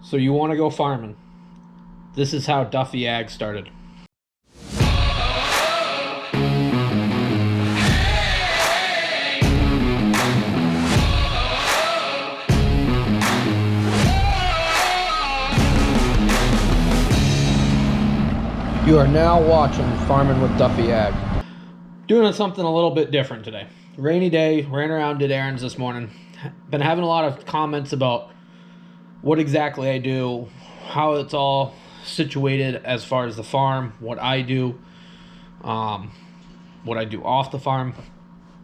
So you want to go farming. This is how Duffy Ag started. You are now watching Farming with Duffy Ag. Doing something a little bit different today. Rainy day, ran around, did errands this morning. Been having a lot of comments about what exactly I do, how it's all situated as far as the farm, what I do, what I do off the farm.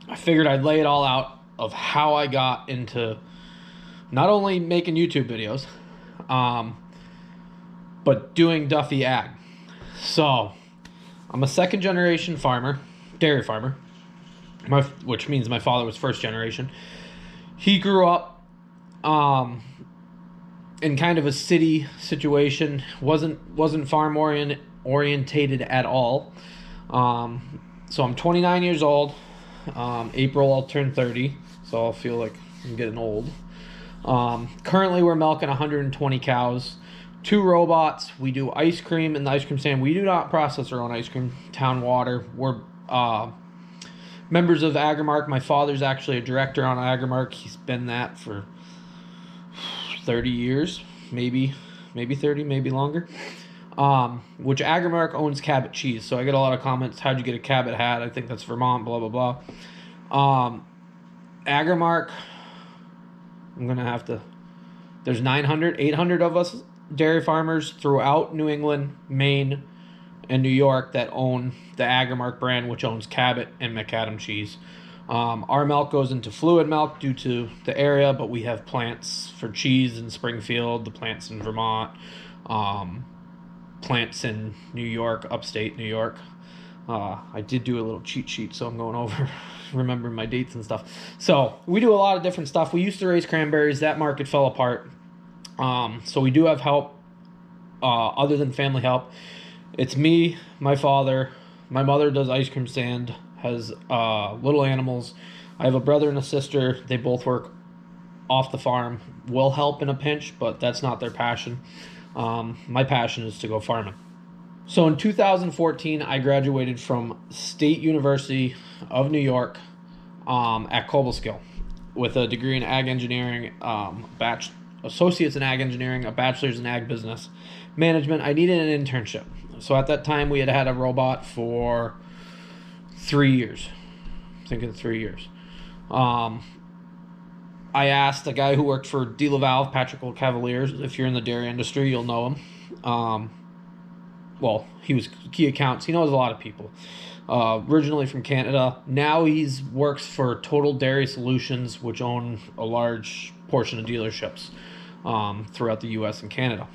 I figured I'd lay it all out of how I got into not only making YouTube videos, but doing Duffy Ag. So, I'm a second generation farmer, dairy farmer, which means my father was first generation. He grew up in kind of a city situation, wasn't farm orientated at all. So I'm 29 years old. April I'll turn 30, so I'll feel like I'm getting old. Currently we're milking 120 cows. 2 robots. We do ice cream in the ice cream stand. We do not process our own ice cream. Town water. We're members of Agrimark. My father's actually a director on Agrimark. He's been that for 30 years, maybe 30, maybe longer. Which Agrimark owns Cabot cheese. So I get a lot of comments. How'd you get a Cabot hat? I think that's Vermont. Blah blah blah. Agrimark. I'm gonna have to. There's 800 of us dairy farmers throughout New England, Maine, and New York that own the Agrimark brand, which owns Cabot and McAdam cheese. Our milk goes into fluid milk due to the area, but we have plants for cheese in Springfield, the plants in Vermont, plants in New York, upstate New York. I did do a little cheat sheet, so I'm going over remembering my dates and stuff. So we do a lot of different stuff. We used to raise cranberries. That market fell apart. So we do have help, other than family help. It's me, my father, my mother does ice cream stand, has little animals. I have a brother and a sister. They both work off the farm, will help in a pinch, but that's not their passion. My passion is to go farming. So in 2014, I graduated from State University of New York at Cobleskill with a degree in ag engineering, associates in ag engineering, a bachelor's in ag business management. I needed an internship. So at that time we had a robot for 3 years. I'm thinking 3 years. I asked a guy who worked for De La Valve, Patrick Cavaliers. If you're in the dairy industry, you'll know him. Well, he was key accounts. He knows a lot of people. Originally from Canada. Now he's works for Total Dairy Solutions, which own a large portion of dealerships throughout the U.S. and Canada.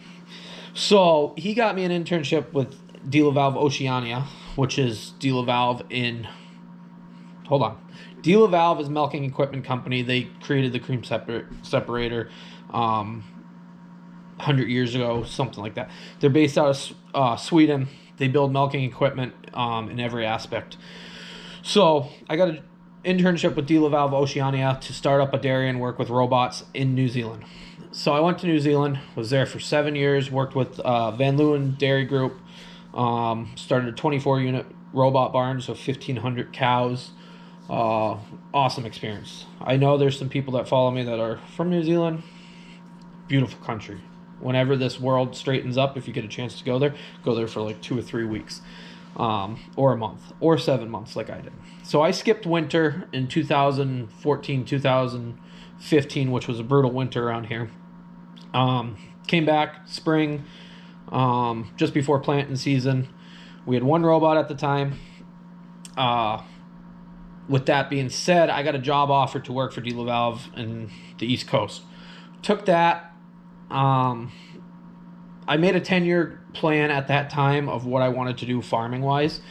So he got me an internship with De La Valve Oceania, which is De La Valve in... Hold on. De La Valve is a milking equipment company. They created the cream separator 100 years ago, something like that. They're based out of Sweden. They build milking equipment in every aspect. So I got an internship with De La Valve Oceania to start up a dairy and work with robots in New Zealand. So I went to New Zealand, was there for 7 years, worked with Van Leeuwen Dairy Group, started a 24-unit robot barn, so 1,500 cows. Awesome experience. I know there's some people that follow me that are from New Zealand. Beautiful country. Whenever this world straightens up, if you get a chance to go there for like 2 or 3 weeks, or a month, or 7 months like I did. So I skipped winter in 2014, 2015, which was a brutal winter around here. Came back spring, just before planting season. We had 1 robot at the time. With that being said, I got a job offer to work for De La Valve in the East Coast. Took that. I made a 10-year plan at that time of what I wanted to do farming-wise,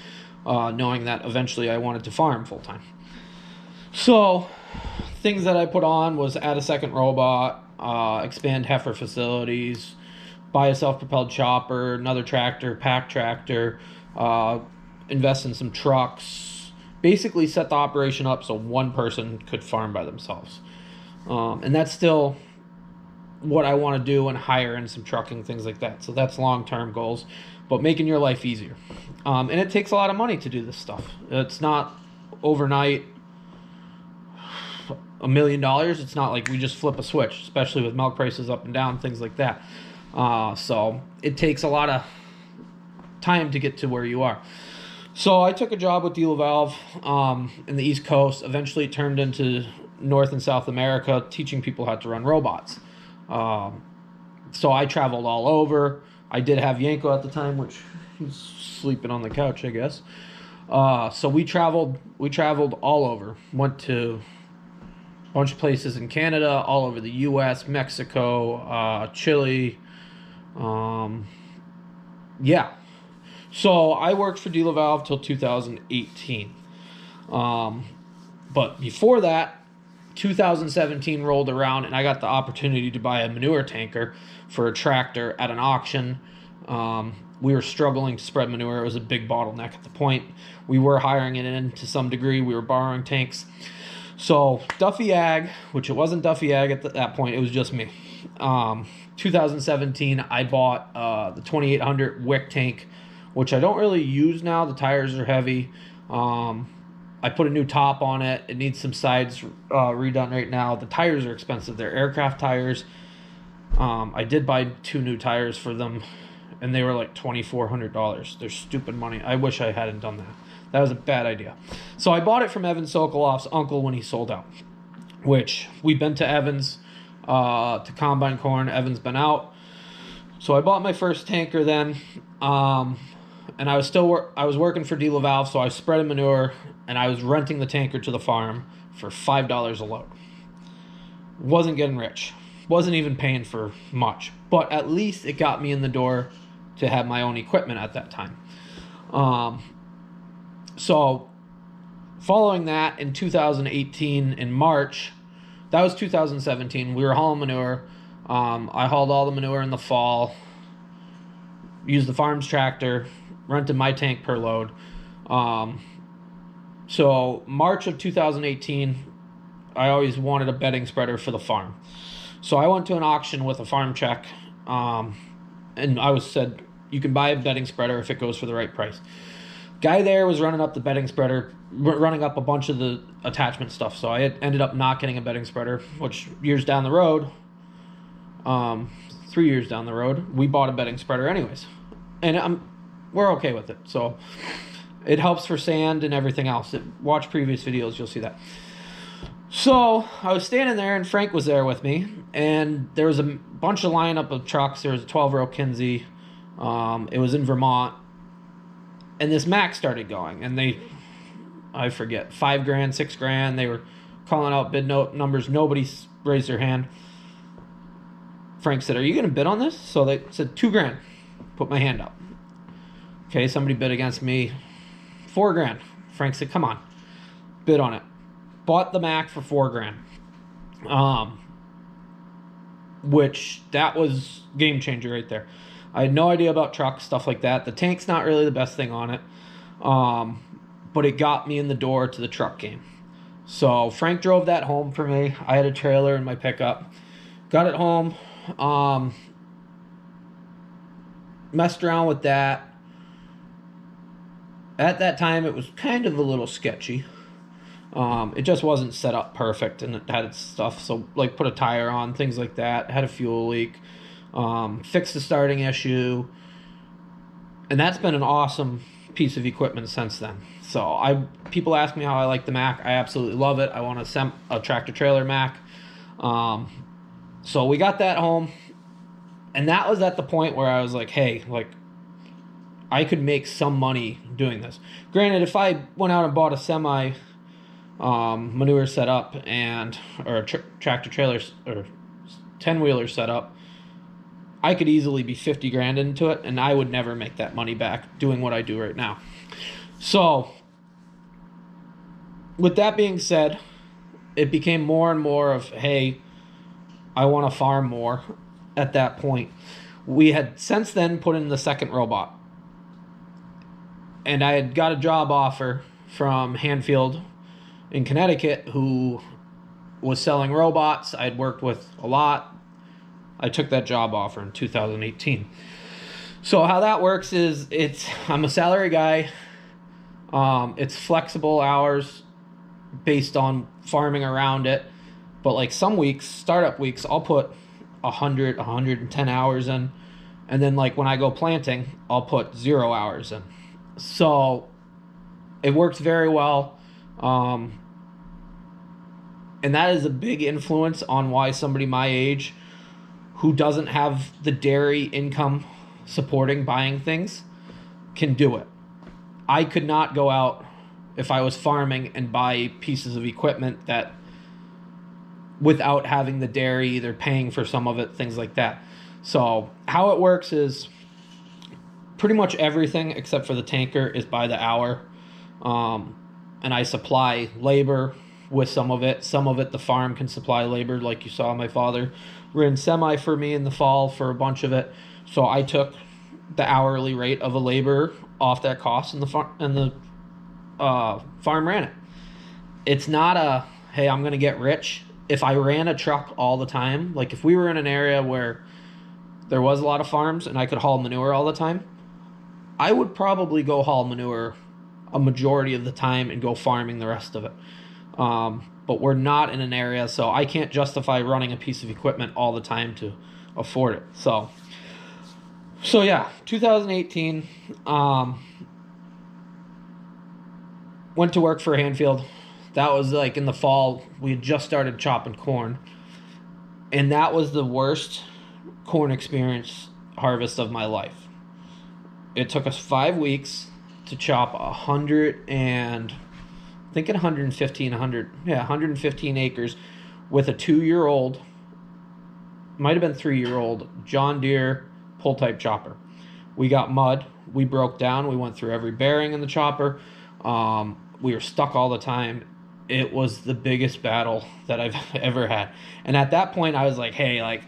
knowing that eventually I wanted to farm full-time. So things that I put on was add a second robot, expand heifer facilities, buy a self-propelled chopper, another tractor, pack tractor, invest in some trucks, basically set the operation up so one person could farm by themselves. And that's still what I want to do and hire in some trucking, things like that. So that's long-term goals, but making your life easier. And it takes a lot of money to do this stuff. It's not overnight $1 million. It's not like we just flip a switch, especially with milk prices up and down, things like that. So it takes a lot of time to get to where you are. So I took a job with Dealer Valve in the East Coast. Eventually it turned into North and South America, teaching people how to run robots. So I traveled all over. I did have Yanko at the time, which he's sleeping on the couch, I guess. So we traveled all over. Went to a bunch of places in Canada, all over the U.S., Mexico, Chile. Yeah. So I worked for Dealer Valve till 2018. But before that, 2017 rolled around and I got the opportunity to buy a manure tanker for a tractor at an auction. We were struggling to spread manure. It was a big bottleneck at the point. We were hiring it in to some degree. We were borrowing tanks. So Duffy Ag, which it wasn't Duffy Ag at that point, it was just me. 2017, I bought the 2800 Wick tank, which I don't really use now. The tires are heavy. I put a new top on it. It needs some sides redone right now. The tires are expensive. They're aircraft tires. I did buy 2 new tires for them, and they were like $2,400. They're stupid money. I wish I hadn't done that. That was a bad idea. So I bought it from Evan Sokoloff's uncle when he sold out, which we've been to Evan's to combine corn. Evan's been out. So I bought my first tanker then, and I was working for Dealer Valve, so I spread a manure, and I was renting the tanker to the farm for $5 a load. Wasn't getting rich. Wasn't even paying for much, but at least it got me in the door to have my own equipment at that time. So following that, in 2018, in March, that was 2017, we were hauling manure. I hauled all the manure in the fall, used the farm's tractor, rented my tank per load. So March of 2018, I always wanted a bedding spreader for the farm. So I went to an auction with a farm check, and I was said, you can buy a bedding spreader if it goes for the right price. Guy there was running up the bedding spreader, running up a bunch of the attachment stuff. So I ended up not getting a bedding spreader, which years down the road, 3 years down the road, we bought a bedding spreader anyways. And we're okay with it. So it helps for sand and everything else. Watch previous videos, you'll see that. So I was standing there, and Frank was there with me, and there was a bunch of lineup of trucks. There was a 12-row Kinsey. It was in Vermont. And this Mack started going, and I forget, $5,000, $6,000. They were calling out bid numbers. Nobody raised their hand. Frank said, "Are you going to bid on this?" So they said $2,000. Put my hand up. Okay, somebody bid against me. $4,000. Frank said, "Come on, bid on it." Bought the Mack for $4,000. Which that was game changer right there. I had no idea about trucks, stuff like that. The tank's not really the best thing on it. But it got me in the door to the truck game. So Frank drove that home for me. I had a trailer in my pickup. Got it home. Messed around with that. At that time, it was kind of a little sketchy. It just wasn't set up perfect, and it had its stuff. So, like, put a tire on, things like that. Had a fuel leak. Fixed the starting issue. And that's been an awesome piece of equipment since then. So, people ask me how I like the Mack. I absolutely love it. I want a tractor-trailer Mack. So, we got that home. And that was at the point where I was like, hey, like, I could make some money doing this. Granted, if I went out and bought a semi manure setup or a tractor trailer or 10-wheeler setup, I could easily be $50,000 into it, and I would never make that money back doing what I do right now. So, with that being said, it became more and more of, hey, I want to farm more. At that point, we had since then put in the second robot, and I had got a job offer from Hanfield in Connecticut, who was selling robots. I'd worked with a lot. I took that job offer in 2018. So how that works is I'm a salary guy. It's flexible hours based on farming around it. But like some weeks, startup weeks, I'll put 100, 110 hours in. And then like when I go planting, I'll put 0 hours in. So it works very well. And that is a big influence on why somebody my age who doesn't have the dairy income supporting buying things can do it. I could not go out if I was farming and buy pieces of equipment that without having the dairy, either paying for some of it, things like that. So how it works is pretty much everything except for the tanker is by the hour. And I supply labor with some of it. Some of it the farm can supply labor, like you saw my father ran semi for me in the fall for a bunch of it. So I took the hourly rate of a laborer off that cost, and the farm ran it. It's not a, hey, I'm going to get rich. If I ran a truck all the time, like if we were in an area where there was a lot of farms and I could haul manure all the time, I would probably go haul manure a majority of the time and go farming the rest of it. But we're not in an area, so I can't justify running a piece of equipment all the time to afford it. So yeah, 2018, went to work for Hanfield. That was like in the fall. We had just started chopping corn, and that was the worst corn experience harvest of my life. It took us 5 weeks to chop 115 acres with a 2-year-old, might have been 3-year-old John Deere pull type chopper. We got mud. We broke down. We went through every bearing in the chopper. We were stuck all the time. It was the biggest battle that I've ever had. And at that point, I was like, hey, like,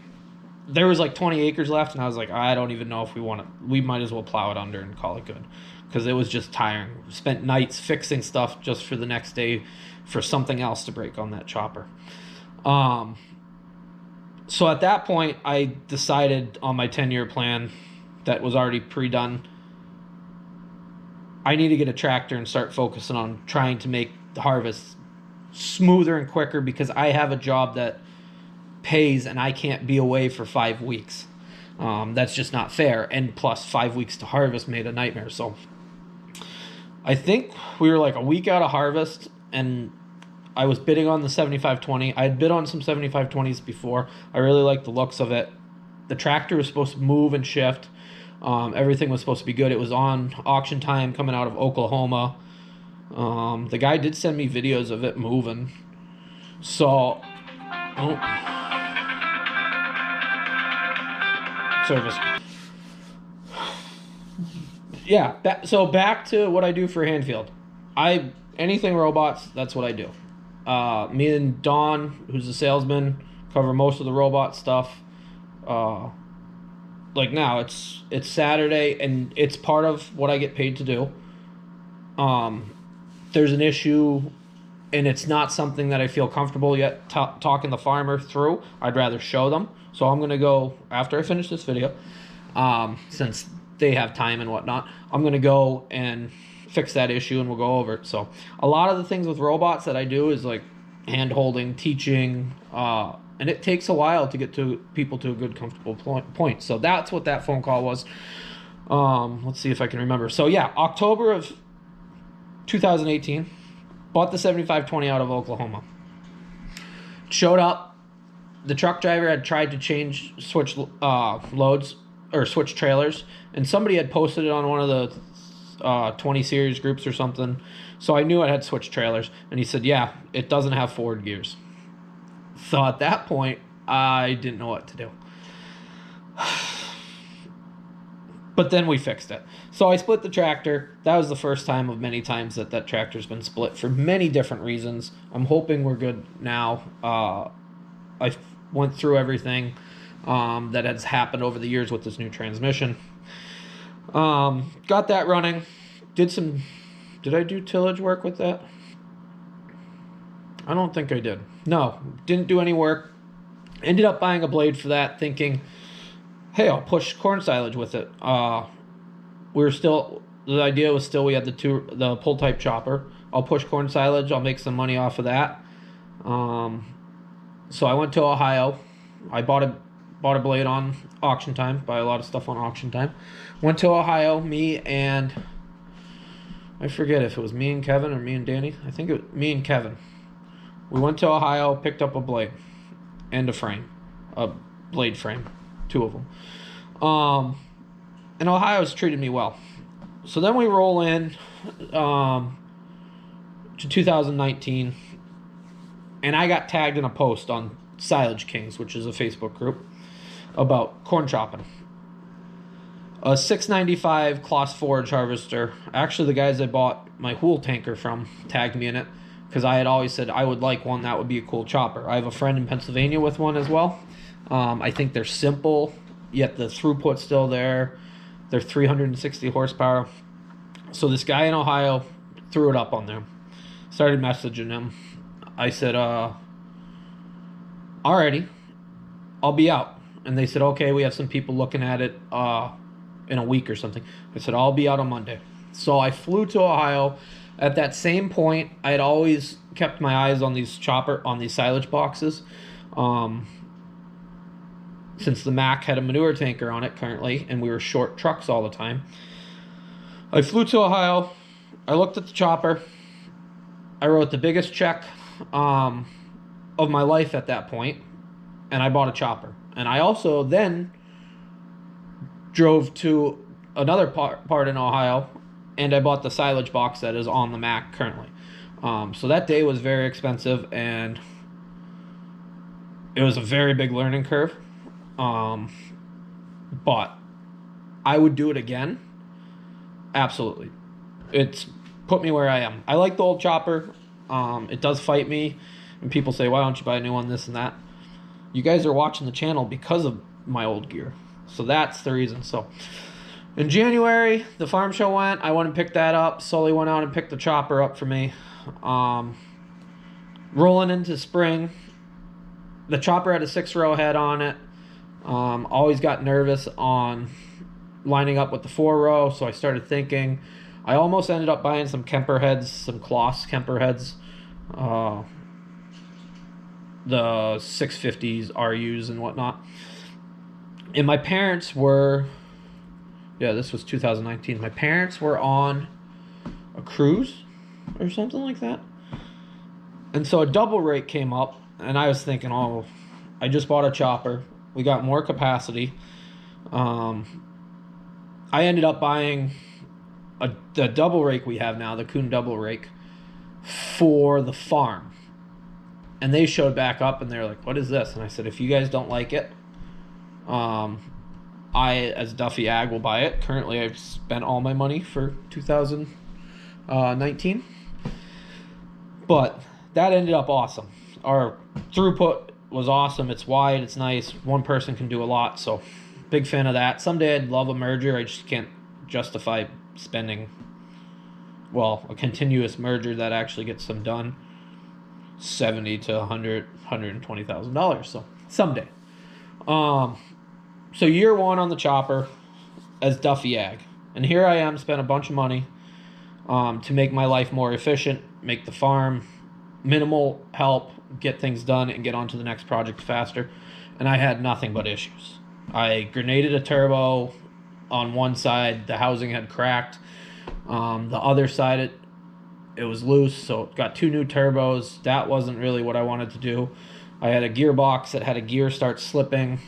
there was like 20 acres left, and I was like, I don't even know if we want to. We might as well plow it under and call it good, because it was just tiring. Spent nights fixing stuff just for the next day for something else to break on that chopper. So at that point, I decided on my 10-year plan that was already pre-done. I need to get a tractor and start focusing on trying to make the harvest smoother and quicker, because I have a job that pays and I can't be away for 5 weeks. That's just not fair. And plus 5 weeks to harvest made a nightmare. So I think we were like a week out of harvest, and I was bidding on the 7520. I had bid on some 7520s before. I really liked the looks of it. The tractor was supposed to move and shift. Everything was supposed to be good. It was on auction time coming out of Oklahoma. The guy did send me videos of it moving. So, service. Yeah, so back to what I do for Hanfield. Anything robots, that's what I do. Me and Don, who's the salesman, cover most of the robot stuff. Like now, it's Saturday, and it's part of what I get paid to do. There's an issue, and it's not something that I feel comfortable yet talking the farmer through. I'd rather show them. So I'm going to go, after I finish this video, since they have time and whatnot, I'm going to go and fix that issue, and we'll go over it. So a lot of the things with robots that I do is like hand holding, teaching, and it takes a while to get to people to a good, comfortable point. So that's what that phone call was. Let's see if I can remember. So yeah, October of 2018, bought the 7520 out of Oklahoma. Showed up. The truck driver had tried to switch loads or switch trailers, and somebody had posted it on one of the 20 series groups or something. So I knew it had switched trailers, and he said, yeah, it doesn't have forward gears. So at that point, I didn't know what to do. But then we fixed it. So I split the tractor. That was the first time of many times that tractor's been split for many different reasons. I'm hoping we're good now. I went through everything that has happened over the years with this new transmission. Got that running. Did I do tillage work with that? I don't think I did. No, didn't do any work. Ended up buying a blade for that, thinking, hey, I'll push corn silage with it. The idea was still we had the pull type chopper. I'll push corn silage. I'll make some money off of that. So I went to Ohio. I bought a blade on auction time. Buy a lot of stuff on auction time. Went to Ohio. Me and I forget if it was me and Kevin or me and Danny. I think it was me and Kevin. We went to Ohio, picked up a blade and a blade frame, 2 of them. And Ohio's treated me well. So then we roll in to 2019, and I got tagged in a post on Silage Kings, which is a Facebook group, about corn chopping. A 695 Kloss Forge harvester. Actually, the guys I bought my Hool tanker from tagged me in it because I had always said I would like one that would be a cool chopper. I have a friend in Pennsylvania with one as well. I think they're simple, yet the throughput's still there. They're 360 horsepower. So this guy in Ohio threw it up on there. Started messaging him. I said, alrighty, I'll be out. And they said, okay, we have some people looking at it in a week or something. I said, I'll be out on Monday. So I flew to Ohio. At that same point, I had always kept my eyes on these silage boxes. Since the Mac had a manure tanker on it currently, and we were short trucks all the time. I flew to Ohio. I looked at the chopper. I wrote the biggest check of my life at that point, and I bought a chopper. And I also then drove to another part in Ohio, and I bought the silage box that is on the Mac currently. So that day was very expensive, and it was a very big learning curve. But I would do it again. Absolutely. It's put me where I am. I like the old chopper. It does fight me. And people say, why don't you buy a new one, this and that. You guys are watching the channel because of my old gear. So that's the reason. So in January, the farm show went. I went and picked that up. Sully went out and picked the chopper up for me. Rolling into spring, the chopper had a 6-row head on it. Always got nervous on lining up with the 4-row, so I started thinking. I almost ended up buying some Kemper heads, some Kloss Kemper heads, the 650s, RUs, and whatnot. And my parents were, this was 2019. My parents were on a cruise or something like that. And so a double rake came up, and I was thinking, I just bought a chopper. We got more capacity. I ended up buying the double rake we have now, the Kuhn double rake, for the farm. And they showed back up, and they're like, what is this? And I said, if you guys don't like it, I, as Duffy Ag, will buy it. Currently, I've spent all my money for 2019. But that ended up awesome. Our throughput was awesome. It's wide, it's nice. One person can do a lot, so big fan of that. Someday I'd love a merger. I just can't justify spending, a continuous merger that actually gets them done, $70,000 to $120,000. So someday. So year one on the chopper as Duffy Ag, and here I am, spent a bunch of money to make my life more efficient, make the farm minimal help, get things done, and get on to the next project faster. And I had nothing but issues. I grenaded a turbo on one side. The housing had cracked. The other side, it was loose, so it got 2 new turbos. That wasn't really what I wanted to do. I had a gearbox that had a gear start slipping,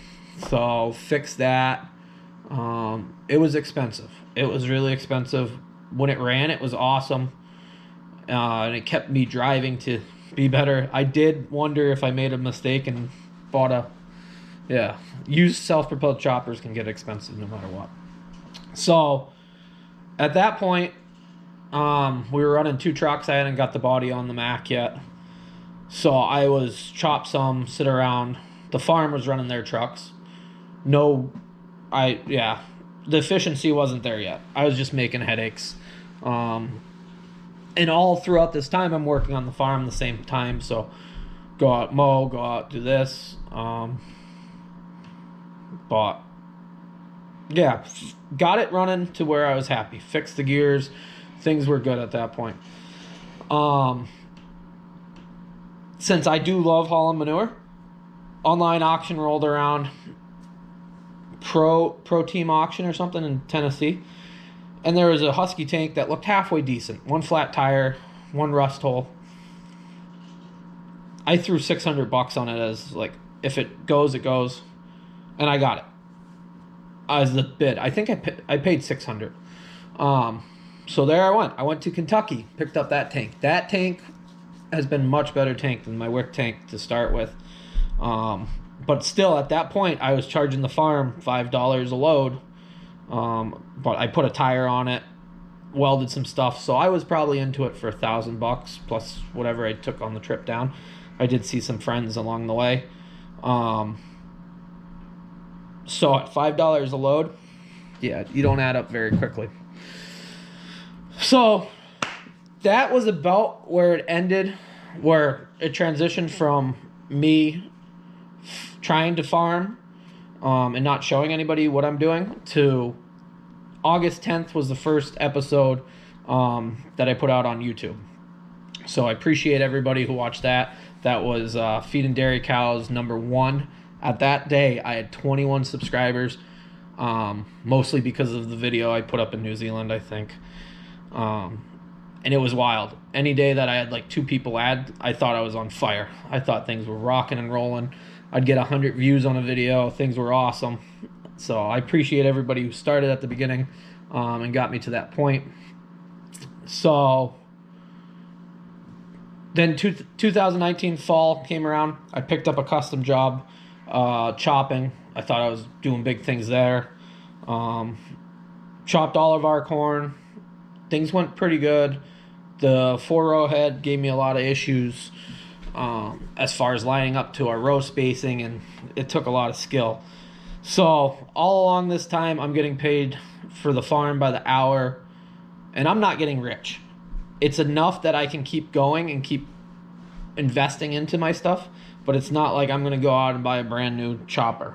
so fixed that. It was expensive. It was really expensive. When it ran, it was awesome. And it kept me driving to be better. I did wonder if I made a mistake and bought used self-propelled choppers can get expensive no matter what. So at that point, we were running 2 trucks. I hadn't got the body on the Mac yet. So I was chop some, sit around. The farm was running their trucks. The efficiency wasn't there yet. I was just making headaches. And all throughout this time, I'm working on the farm at the same time. So go out mow, go out do this. But yeah, got it running to where I was happy. Fixed the gears, things were good at that point. Since I do love hauling manure, online auction rolled around, pro team auction or something in Tennessee, and there was a Husky tank that looked halfway decent. One flat tire, one rust hole. I threw $600 on it as like, if it goes, it goes, and I got it as the bid. I think I paid $600. So there I went. I went to Kentucky, picked up that tank. That tank has been much better tank than my Wick tank to start with. But still, at that point, I was charging the farm $5 a load. But I put a tire on it, welded some stuff, so I was probably into it for $1,000 plus whatever I took on the trip down. I did see some friends along the way. So at $5 a load, yeah, you don't add up very quickly. So that was about where it ended, where it transitioned from me trying to farm and not showing anybody what I'm doing to August 10th was the first episode that I put out on YouTube. So I appreciate everybody who watched that. That was Feeding Dairy Cows #1. At that day, I had 21 subscribers, mostly because of the video I put up in New Zealand, I think. And it was wild. Any day that I had like 2 people add, I thought I was on fire. I thought things were rocking and rolling. I'd get 100 views on a video. Things were awesome. So I appreciate everybody who started at the beginning and got me to that point. So then 2019 fall came around. I picked up a custom job chopping. I thought I was doing big things there. Chopped all of our corn. Things went pretty good. The 4-row head gave me a lot of issues as far as lining up to our row spacing, and it took a lot of skill. So all along this time, I'm getting paid for the farm by the hour, and I'm not getting rich. It's enough that I can keep going and keep investing into my stuff, but it's not like I'm going to go out and buy a brand new chopper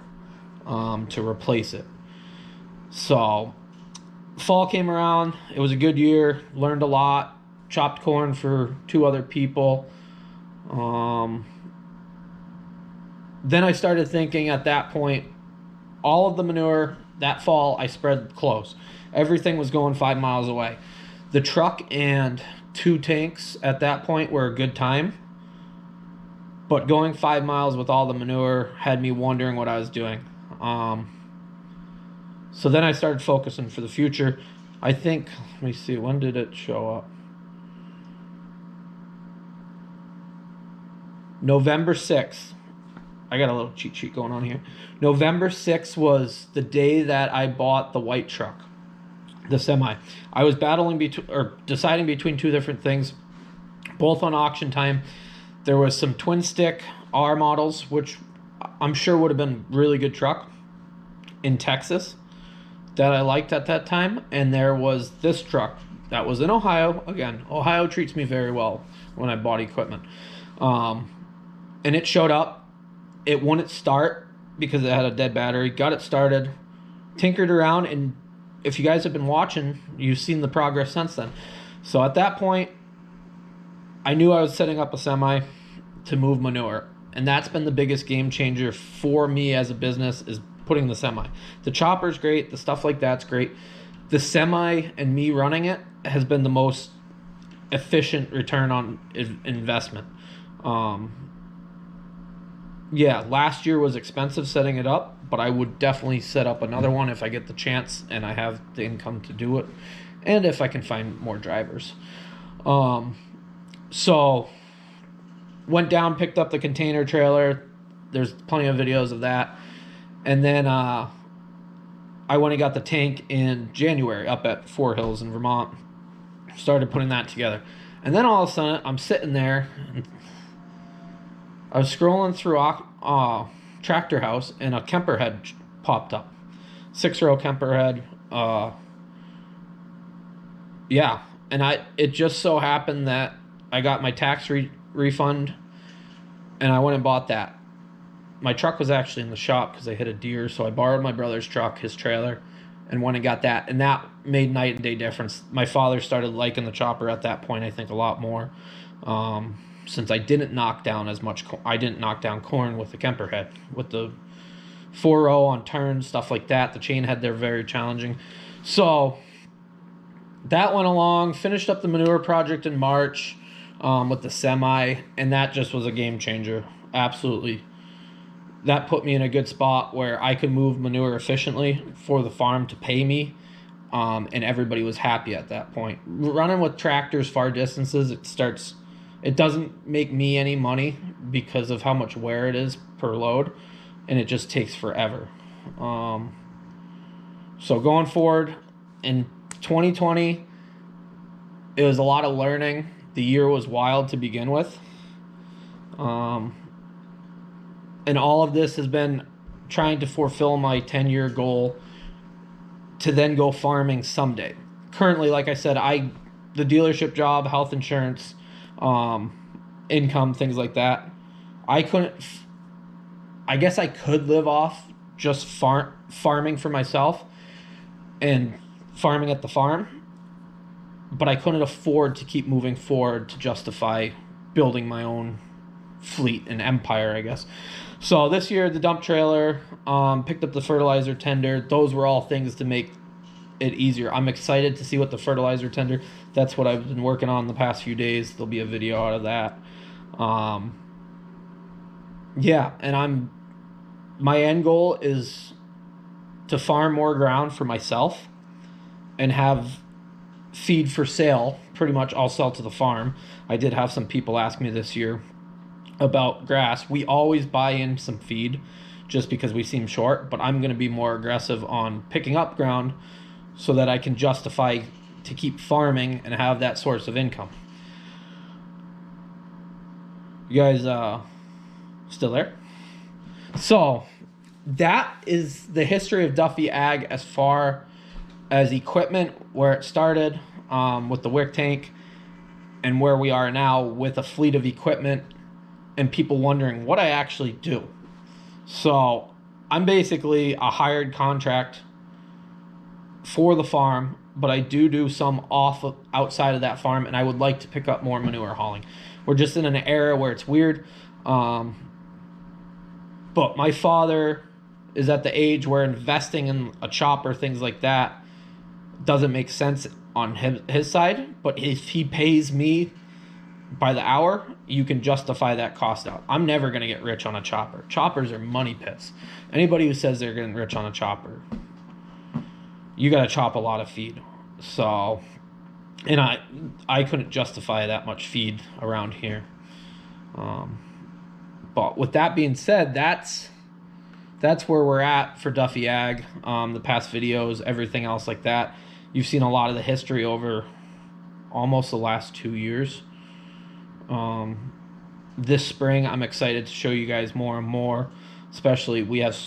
to replace it. So fall came around. It was a good year. Learned a lot. Chopped corn for 2 other people. Then I started thinking at that point, all of the manure that fall I spread close. Everything was going 5 miles away. The truck and 2 tanks at that point were a good time, but going 5 miles with all the manure had me wondering what I was doing. So then I started focusing for the future. I think, let me see, when did it show up? November 6th. I got a little cheat sheet going on here. November 6th was the day that I bought the white truck, the semi. I was deciding between 2 different things, both on auction time. There was some twin stick R models, which I'm sure would have been really good truck in Texas that I liked at that time. And there was this truck that was in Ohio. Again, Ohio treats me very well when I bought equipment. And it showed up. It wouldn't start because it had a dead battery. Got it started, tinkered around, and if you guys have been watching, you've seen the progress since then. So at that point, I knew I was setting up a semi to move manure, and that's been the biggest game changer for me as a business, is putting the semi. The chopper's great, the stuff like that's great. The semi and me running it has been the most efficient return on investment. Yeah, last year was expensive setting it up, but I would definitely set up another one if I get the chance and I have the income to do it, and if I can find more drivers. So went down, picked up the container trailer. There's plenty of videos of that. And then I went and got the tank in January up at Four Hills in Vermont. Started putting that together. And then all of a sudden, I'm sitting there, and I was scrolling through Tractor House, and a Kemper head popped up. 6-row Kemper head. Yeah, and it just so happened that I got my tax refund and I went and bought that. My truck was actually in the shop because I hit a deer, so I borrowed my brother's truck, his trailer, and went and got that. And that made night and day difference. My father started liking the chopper at that point, I think, a lot more. Since I didn't knock down as much, I didn't knock down corn with the Kemper head. With the 4.0 on turns, stuff like that. The chain head, they're very challenging. So that went along, finished up the manure project in March with the semi, and that just was a game changer. Absolutely. That put me in a good spot where I could move manure efficiently for the farm to pay me, and everybody was happy at that point. Running with tractors far distances, it doesn't make me any money because of how much wear it is per load, and it just takes forever. So going forward in 2020, it was a lot of learning. The year was wild to begin with. And all of this has been trying to fulfill my 10-year goal to then go farming someday. Currently, like I said, the dealership job, health insurance, income, things like that, I guess I could live off just farming for myself and farming at the farm, but I couldn't afford to keep moving forward to justify building my own fleet and empire, I guess. So this year, the dump trailer, picked up the fertilizer tender. Those were all things to make it easier. I'm excited to see what the fertilizer tender, that's what I've been working on the past few days. There'll be a video out of that. Yeah, and my end goal is to farm more ground for myself and have feed for sale. Pretty much I'll sell to the farm. I did have some people ask me this year about grass. We always buy in some feed just because we seem short, but I'm going to be more aggressive on picking up ground so that I can justify to keep farming and have that source of income. You guys still there? So that is the history of Duffy Ag as far as equipment, where it started with the wick tank, and where we are now with a fleet of equipment and people wondering what I actually do. So I'm basically a hired contract for the farm, but I do some outside of that farm, and I would like to pick up more manure hauling. We're just in an era where it's weird. But my father is at the age where investing in a chopper, things like that, doesn't make sense on his side. But if he pays me by the hour, you can justify that cost out. I'm never going to get rich on a chopper. Choppers are money pits. Anybody who says they're getting rich on a chopper, you got to chop a lot of feed. So, and I couldn't justify that much feed around here. But with that being said, that's where we're at for Duffy Ag. The past videos, everything else like that. You've seen a lot of the history over almost the last 2 years. This spring, I'm excited to show you guys more and more. Especially, we have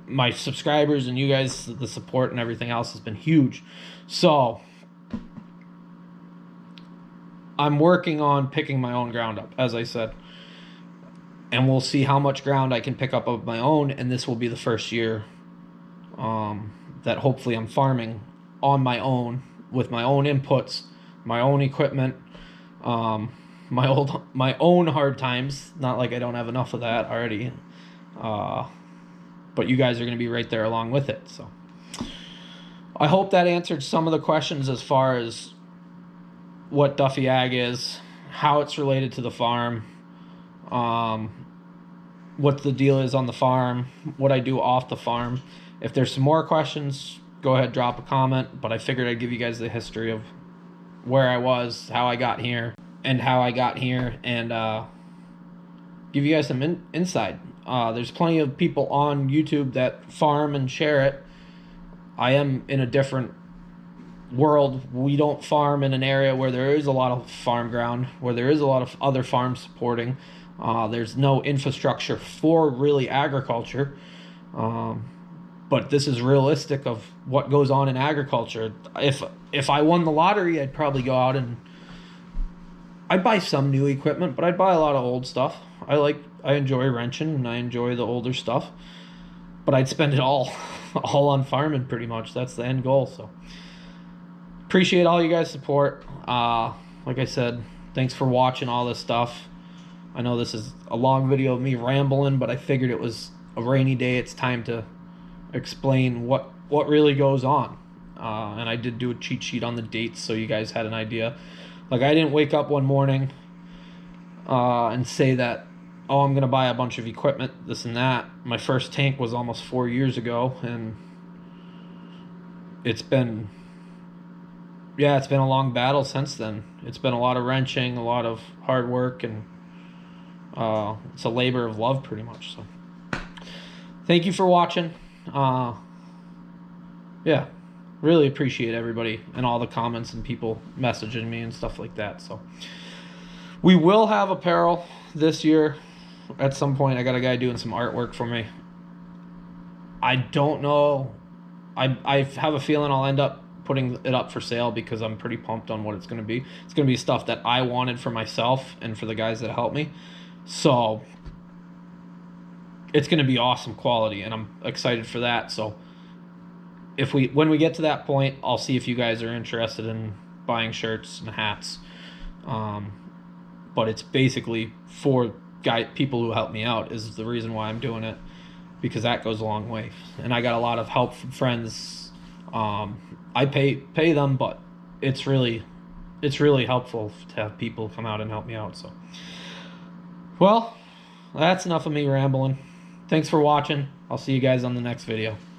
my subscribers and you guys, the support and everything else has been huge. So I'm working on picking my own ground up, as I said. And we'll see how much ground I can pick up of my own. And this will be the first year that hopefully I'm farming on my own with my own inputs, my own equipment, my own hard times. Not like I don't have enough of that already. But you guys are going to be right there along with it. So I hope that answered some of the questions as far as what Duffy Ag is, how it's related to the farm, what the deal is on the farm, what I do off the farm. If there's some more questions, go ahead, drop a comment. But I figured I'd give you guys the history of where I was, how I got here, and give you guys some insight. There's plenty of people on YouTube that farm and share it. I am in a different world. We don't farm in an area where there is a lot of farm ground, where there is a lot of other farms supporting. There's no infrastructure for really agriculture. But this is realistic of what goes on in agriculture. If I won the lottery, I'd probably go out and I'd buy some new equipment, but I'd buy a lot of old stuff. I enjoy wrenching and I enjoy the older stuff, but I'd spend it all all on farming pretty much. That's the end goal. So appreciate all you guys' support. Like I said, thanks for watching all this stuff. I know this is a long video of me rambling, but I figured it was a rainy day. It's time to explain what really goes on. And I did do a cheat sheet on the dates so you guys had an idea. Like, I didn't wake up one morning and say that, oh, I'm going to buy a bunch of equipment, this and that. My first tank was almost 4 years ago, and it's been a long battle since then. It's been a lot of wrenching, a lot of hard work, and it's a labor of love pretty much. So thank you for watching. Yeah, really appreciate everybody and all the comments and people messaging me and stuff like that. So we will have apparel this year at some point. I got a guy doing some artwork for me. I don't know. I have a feeling I'll end up putting it up for sale because I'm pretty pumped on what it's going to be. It's going to be stuff that I wanted for myself and for the guys that helped me. So it's going to be awesome quality, and I'm excited for that. So when we get to that point, I'll see if you guys are interested in buying shirts and hats. But it's basically for people who help me out is the reason why I'm doing it, because that goes a long way. And I got a lot of help from friends. I pay them, but it's really helpful to have people come out and help me out. So, well, that's enough of me rambling. Thanks for watching. I'll see you guys on the next video.